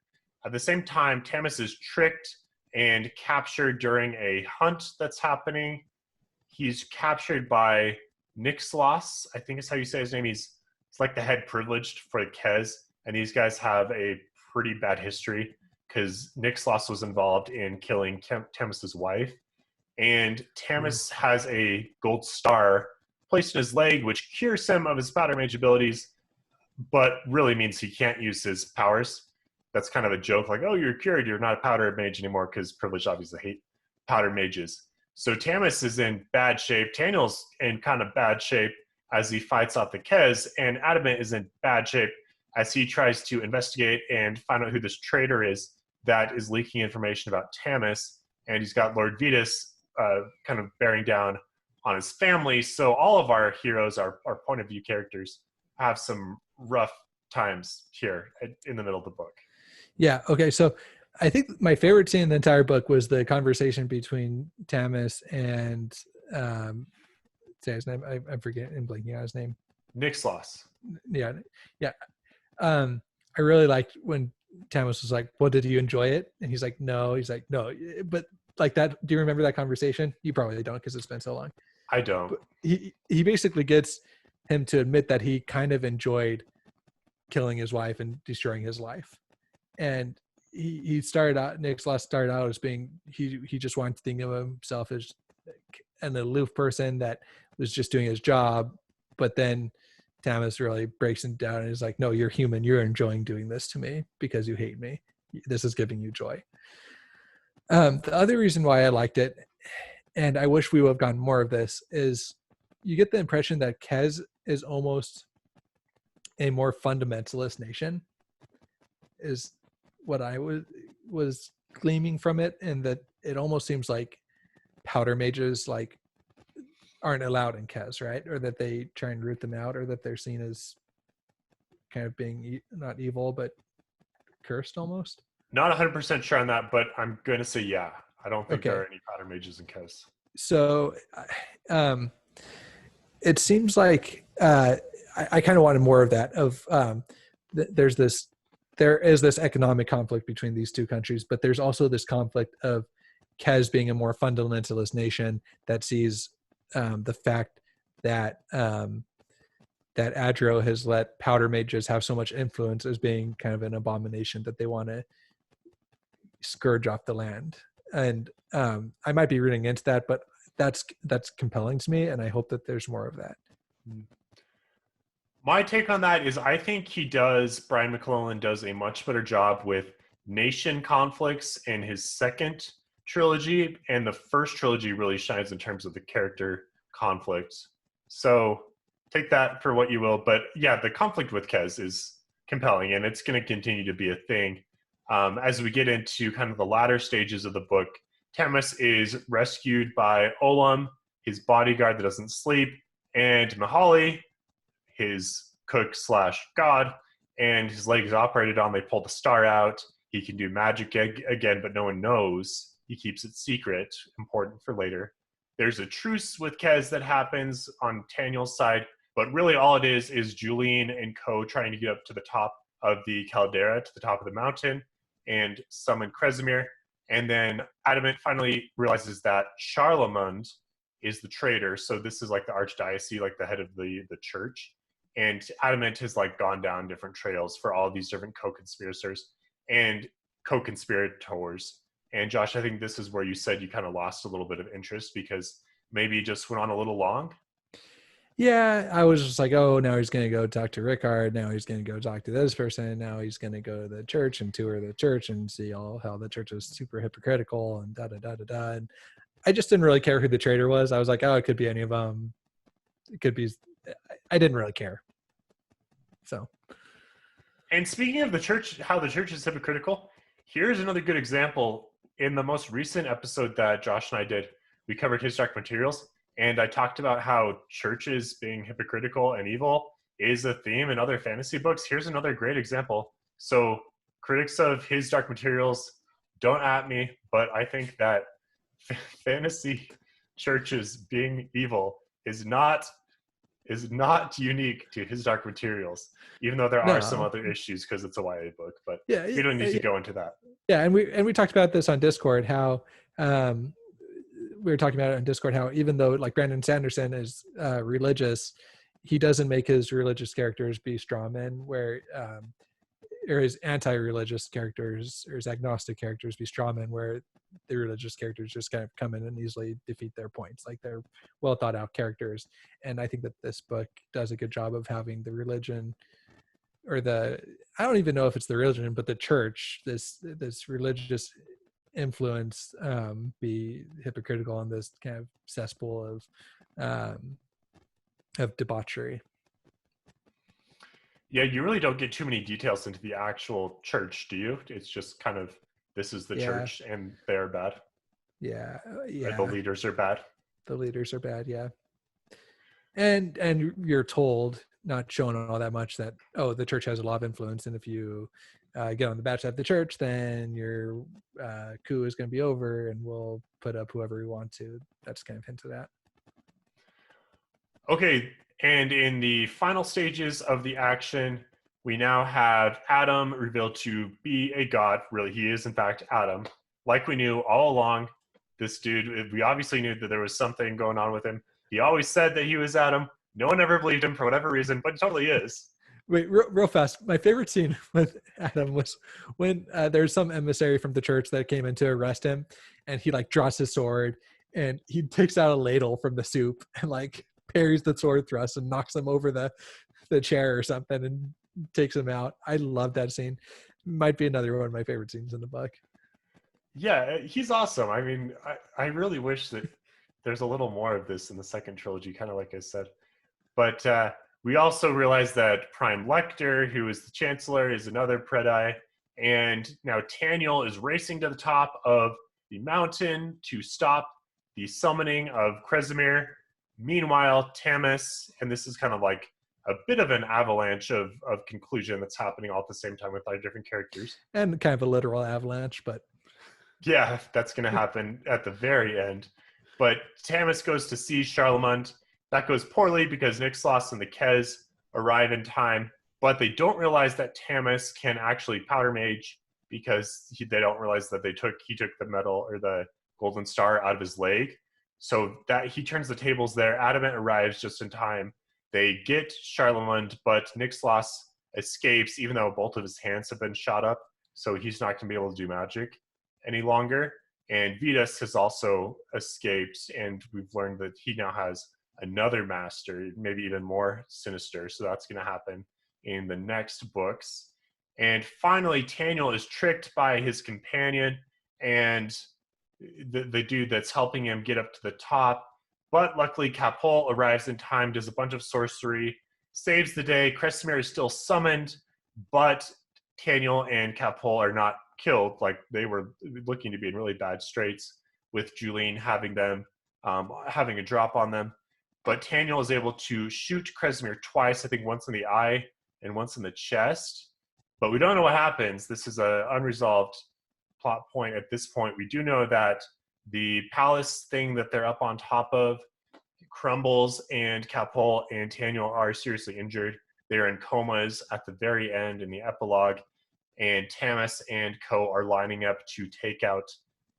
At the same time, Tamis is tricked and captured during a hunt that's happening. He's captured by Nixlos, I think is how you say his name. It's like the head privileged for the Kez, and these guys have a pretty bad history because Nixlos was involved in killing Tamis's wife. And Tamis has a gold star placed in his leg, which cures him of his powdermage abilities, but really means he can't use his powers. That's kind of a joke, like, oh, you're cured, you're not a powder mage anymore, because privileged obviously hate powder mages. So Tamis is in bad shape. Taniel's in kind of bad shape. as he fights off the Kez, and Adamant is in bad shape as he tries to investigate and find out who this traitor is that is leaking information about Tamis, and he's got Lord Vetus kind of bearing down on his family. So all of our heroes, our point of view characters, have some rough times here in the middle of the book. Yeah. Okay. So I think my favorite scene in the entire book was the conversation between Tamis and say his name. I'm forgetting, blanking out his name. Nixlos. Yeah. Yeah. I really liked when Tamis was like, "Well, did you enjoy it?" And he's like, "No." He's like, "No." But like that, do you remember that conversation? You probably don't because it's been so long. I don't. But he basically gets him to admit that he kind of enjoyed killing his wife and destroying his life. And he started out, Nixlos started out as being, he just wanted to think of himself as an aloof person that was just doing his job. But then Tamis really breaks him down and is like, "No, you're human. You're enjoying doing this to me because you hate me. This is giving you joy." The other reason why I liked it, and I wish we would have gotten more of this, is you get the impression that Kez is almost a more fundamentalist nation, is what I was gleaming from it, and that it almost seems like powder mages like aren't allowed in Kez, right? Or that they try and root them out, or that they're seen as kind of being not evil but cursed almost. Not 100% sure on that, but I'm going to say yeah. I don't think there are any powder mages in Kez. So it seems like I kind of wanted more of that. There is this economic conflict between these two countries, but there's also this conflict of Kez being a more fundamentalist nation that sees the fact that that Adro has let powder mages have so much influence as being kind of an abomination that they want to scourge off the land. And I might be reading into that, but that's compelling to me, and I hope that there's more of that. My take on that is I think Brian McClellan does a much better job with nation conflicts in his second trilogy, and the first trilogy really shines in terms of the character conflict. So take that for what you will, but yeah, the conflict with Kez is compelling, and it's going to continue to be a thing. As we get into kind of the latter stages of the book, Tamis is rescued by Olam, his bodyguard that doesn't sleep, and Mihaly, his cook / god, and his leg is operated on. They pull the star out. He can do magic again, but no one knows. He keeps it secret, important for later. There's a truce with Kez that happens on Taniel's side, but really all it is Julian and co trying to get up to the top of the caldera, to the top of the mountain, and summon Kresimir. And then Adamant finally realizes that Charlemont is the traitor. So this is like the archdiocese, like the head of the church. And Adamant has like gone down different trails for all these different co-conspirators. And co-conspirators. And Josh, I think this is where you said you kind of lost a little bit of interest because maybe it just went on a little long. Yeah, I was just like, oh, now he's going to go talk to Rickard. Now he's going to go talk to this person. Now he's going to go to the church and tour the church and see all how the church is super hypocritical and da-da-da-da-da. And I just didn't really care who the traitor was. I was like, oh, it could be any of them. It could be. I didn't really care. So. And speaking of the church, how the church is hypocritical, here's another good example. In the most recent episode that Josh and I did, we covered His Dark Materials. And I talked about how churches being hypocritical and evil is a theme in other fantasy books. Here's another great example. So critics of His Dark Materials, don't at me, but I think that fantasy churches being evil is not unique to His Dark Materials, even though there are some other issues because it's a YA book. But yeah, we don't need to go into that. Yeah, and we talked about this on Discord, how we were talking about it on Discord, how even though like Brandon Sanderson is religious, he doesn't make his religious characters be straw men, where or his anti-religious characters or his agnostic characters be straw men, where the religious characters just kind of come in and easily defeat their points. Like they're well thought out characters. And I think that this book does a good job of having the religion or I don't even know if it's the religion, but the church, this religious influence be hypocritical in this kind of cesspool of of debauchery. Yeah, you really don't get too many details into the actual church, do you? It's just kind of, this is the Yeah, church and they're bad. yeah, Or the yeah. leaders are bad. The leaders are bad. Yeah, and you're told, not shown all that much, that the church has a lot of influence, and if you get on the bad side of the church, then your coup is going to be over, and we'll put up whoever we want to. That's kind of hinted at. Okay, and in the final stages of the action, we now have Adam revealed to be a god. Really, he is in fact Adam. Like we knew all along, this dude, we obviously knew that there was something going on with him. He always said that he was Adam. No one ever believed him for whatever reason, but he totally is. Wait, real fast. My favorite scene with Adam was when there's some emissary from the church that came in to arrest him, and he like draws his sword, and he takes out a ladle from the soup and like parries the sword thrust and knocks him over the chair or something and takes him out. I love that scene. Might be another one of my favorite scenes in the book. Yeah, he's awesome. I mean, I really wish that there's a little more of this in the second trilogy, kind of like I said. But we also realize that Prime Lecter, who is the Chancellor, is another Predi. And now Taniel is racing to the top of the mountain to stop the summoning of Kresimir. Meanwhile, Tamis, and this is kind of like a bit of an avalanche of conclusion that's happening all at the same time with 5 different characters. And kind of a literal avalanche, but yeah, that's going to happen at the very end. But Tamis goes to see Charlemont. That goes poorly because Nixlos and the Kez arrive in time, but they don't realize that Tamis can actually powder mage because they don't realize that he took the medal or the golden star out of his leg. So that he turns the tables there. Adamant arrives just in time. They get Charlemont, but Nixlos escapes, even though both of his hands have been shot up. So he's not going to be able to do magic any longer. And Vitas has also escaped, and we've learned that he now has another master, maybe even more sinister. So that's going to happen in the next books. And finally, Taniel is tricked by his companion and the dude that's helping him get up to the top. But luckily, Capol arrives in time, does a bunch of sorcery, saves the day. Kresimir is still summoned, but Taniel and Capol are not killed. Like, they were looking to be in really bad straits with Julene having a drop on them. But Taniel is able to shoot Kresimir twice, I think once in the eye and once in the chest. But we don't know what happens. This is an unresolved plot point at this point. We do know that the palace thing that they're up on top of crumbles, and Capol and Taniel are seriously injured. They're in comas at the very end in the epilogue, and Tamis and co are lining up to take out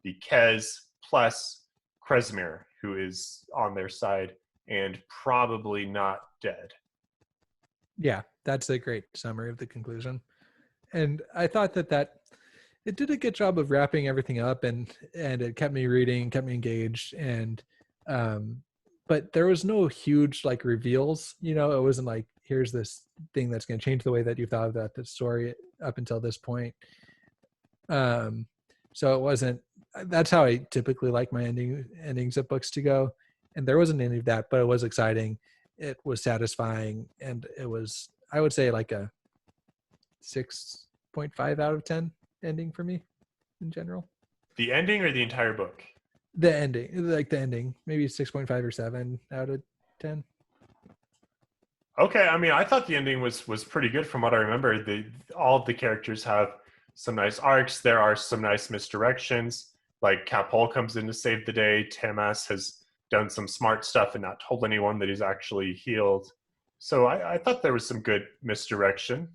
the Kez plus Kresimir, who is on their side and probably not dead. Yeah, that's a great summary of the conclusion. And I thought that it did a good job of wrapping everything up, and it kept me reading, kept me engaged, and but there was no huge like reveals. It wasn't like, here's this thing that's going to change the way that you thought about the story up until this point. So it wasn't. That's how I typically like my endings of books to go, and there wasn't any of that, but it was exciting. It was satisfying, and it was, I would say, like a 6.5 out of 10 ending for me in general. The ending or the entire book? The ending, maybe 6.5 or 7 out of 10. Okay, I mean, I thought the ending was pretty good from what I remember. All of the characters have some nice arcs. There are some nice misdirections. Like Capol comes in to save the day. Tamas has done some smart stuff and not told anyone that he's actually healed. So I thought there was some good misdirection.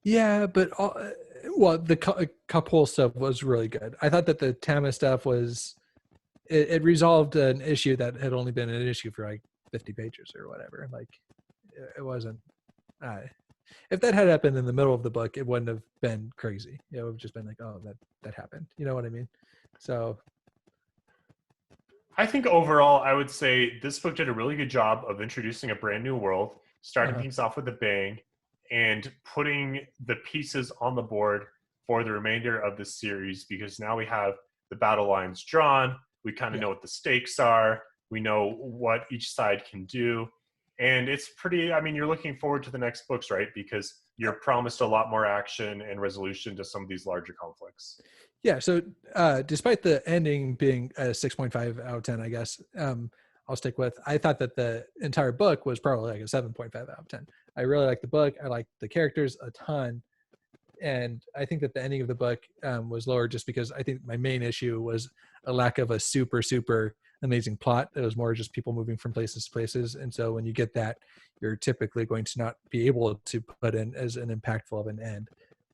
Yeah, but the Capol stuff was really good. I thought that the Tamas stuff was, it resolved an issue that had only been an issue for like 50 pages or whatever. Like, it wasn't. If that had happened in the middle of the book, it wouldn't have been crazy. It would have just been like, oh, that happened. You know what I mean? So I think overall, I would say this book did a really good job of introducing a brand new world, starting things off with a bang, and putting the pieces on the board for the remainder of the series, because now we have the battle lines drawn. We kind of know what the stakes are. We know what each side can do. And it's pretty, I mean, you're looking forward to the next books, right? Because you're promised a lot more action and resolution to some of these larger conflicts. Yeah. So despite the ending being a 6.5 out of 10, I guess, I'll stick with, I thought that the entire book was probably like a 7.5 out of 10. I really like the book. I like the characters a ton. And I think that the ending of the book was lower just because I think my main issue was a lack of a super, super amazing plot. It was more just people moving from places to places. And so when you get that, you're typically going to not be able to put in as an impactful of an end.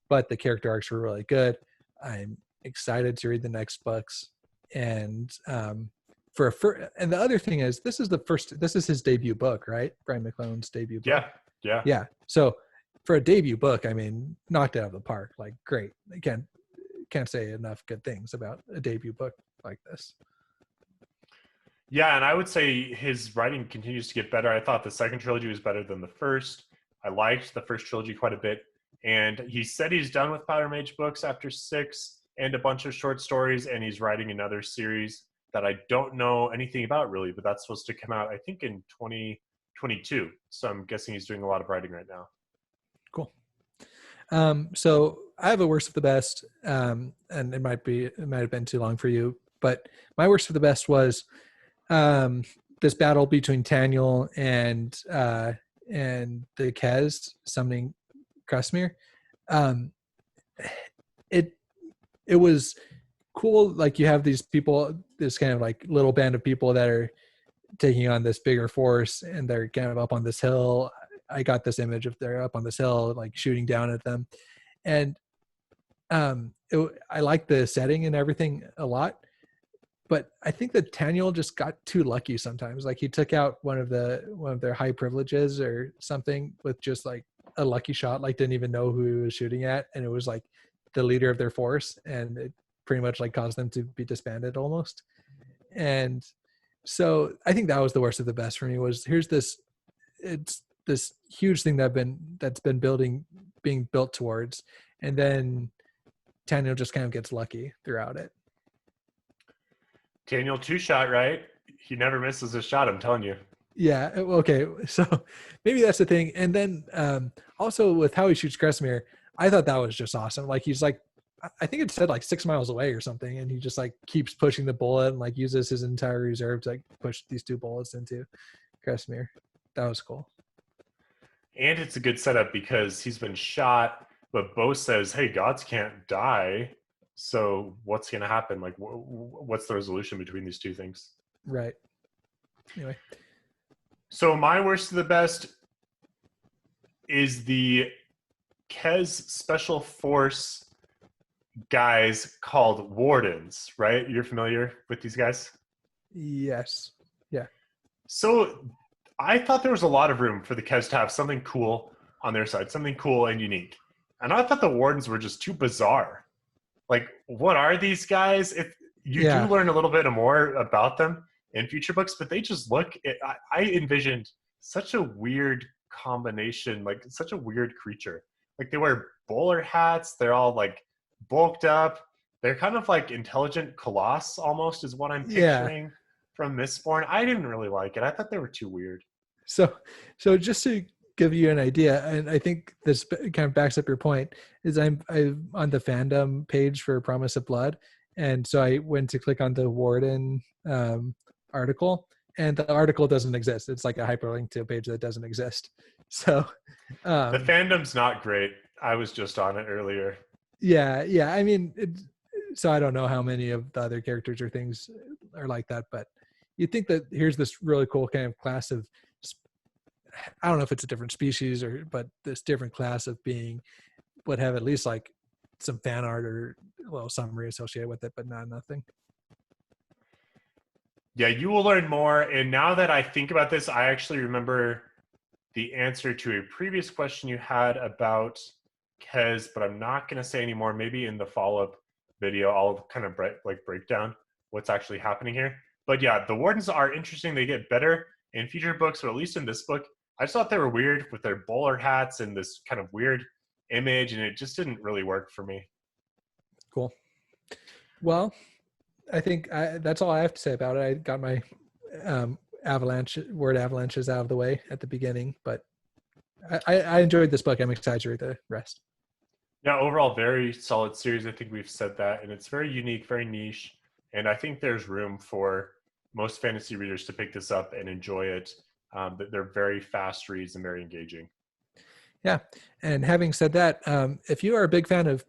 But the character arcs were really good. I'm excited to read the next books. And and the other thing is, this is his debut book, right? Brian McClellan's debut book. Yeah. So for a debut book, I mean, knocked it out of the park. Like, great. I can't say enough good things about a debut book like this. Yeah, and I would say his writing continues to get better. I thought the second trilogy was better than the first. I liked the first trilogy quite a bit. And he said he's done with powdermage books after 6 and a bunch of short stories, and he's writing another series that I don't know anything about really, but that's supposed to come out, I think, in 2022. So I'm guessing he's doing a lot of writing right now. Cool. So I have a worst of the best, and it might have been too long for you, but my worst of the best was this battle between Taniel and the Kez summoning Krasmir. It was cool. Like, you have these people, this kind of like little band of people that are taking on this bigger force, and they're kind of up on this hill. I got this image of they're up on this hill, like shooting down at them. And I like the setting and everything a lot, but I think that Taniel just got too lucky sometimes. Like, he took out one of their high privileges or something with just like a lucky shot, like didn't even know who he was shooting at. And it was like the leader of their force, and it pretty much like caused them to be disbanded almost. And so I think that was the worst of the best for me. Was it's this huge thing that's been being built towards, and then Taniel just kind of gets lucky throughout it. Taniel 2-shot, right? He never misses a shot, I'm telling you. Yeah. Okay. So maybe that's the thing. And then also with how he shoots Kresimir, I thought that was just awesome. Like, he's like, I think it said like 6 miles away or something, and he just like keeps pushing the bullet and like uses his entire reserve to like push these 2 bullets into Kresimir. That was cool. And it's a good setup because he's been shot, but Bo says, hey, gods can't die. So what's going to happen? Like, what's the resolution between these 2 things? Right. Anyway. So my worst of the best is the Kez Special Force guys called Wardens, right? You're familiar with these guys? Yes. Yeah. So I thought there was a lot of room for the Kez to have something cool on their side, something cool and unique. And I thought the Wardens were just too bizarre. Like, what are these guys? If you do learn a little bit more about them in future books, but they just look, I envisioned such a weird combination, like such a weird creature. Like, they wear bowler hats. They're all like bulked up. They're kind of like intelligent Colossus almost is what I'm picturing from Mistborn. I didn't really like it. I thought they were too weird. So just to give you an idea, and I think this kind of backs up your point, is I'm on the fandom page for Promise of Blood, and so I went to click on the Warden article, and the article doesn't exist. It's like a hyperlink to a page that doesn't exist. So the fandom's not great. I was just on it earlier. Yeah. I mean, so I don't know how many of the other characters or things are like that, but you think that here's this really cool kind of class of, I don't know if it's a different species but this different class of being would have at least like some fan art or summary associated with it, but nothing. Yeah, you will learn more. And now that I think about this, I actually remember the answer to a previous question you had about Kez, but I'm not going to say anymore. Maybe in the follow-up video, I'll kind of break down what's actually happening here. But yeah, the Wardens are interesting. They get better in future books, or at least in this book. I just thought they were weird with their bowler hats and this kind of weird image, and it just didn't really work for me. Cool. Well, I think that's all I have to say about it. I got my word avalanches out of the way at the beginning. But I enjoyed this book. I'm excited to read the rest. Yeah, overall, very solid series. I think we've said that, and it's very unique, very niche, and I think there's room for most fantasy readers to pick this up and enjoy it. They're very fast reads and very engaging. Yeah, and having said that, if you are a big fan of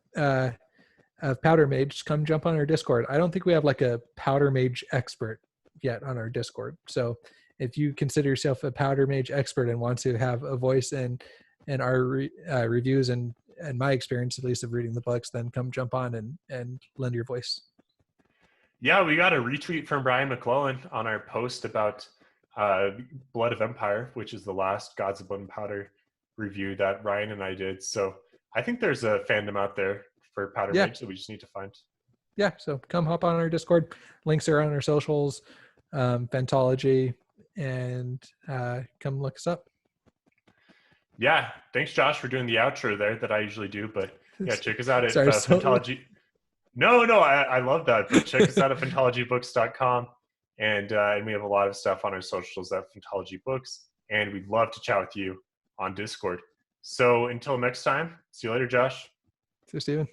Powder Mage, come jump on our Discord. I don't think we have like a Powder Mage expert yet on our Discord. So if you consider yourself a Powder Mage expert and want to have a voice in our reviews and my experience, at least, of reading the books, then come jump on and lend your voice. Yeah, we got a retweet from Brian McClellan on our post about Blood of Empire, which is the last Gods of Blood and Powder review that Ryan and I did. So I think there's a fandom out there for Powder Mage that we just need to find. Yeah, so come hop on our Discord. Links are on our socials, Phantology, and come look us up. Yeah, thanks, Josh, for doing the outro there that I usually do. But yeah, check us out at Phantology. No, I love that. But check us out at phantologybooks.com. And we have a lot of stuff on our socials at Phantology Books. And we'd love to chat with you on Discord. So until next time, see you later, Josh. See you, Steven.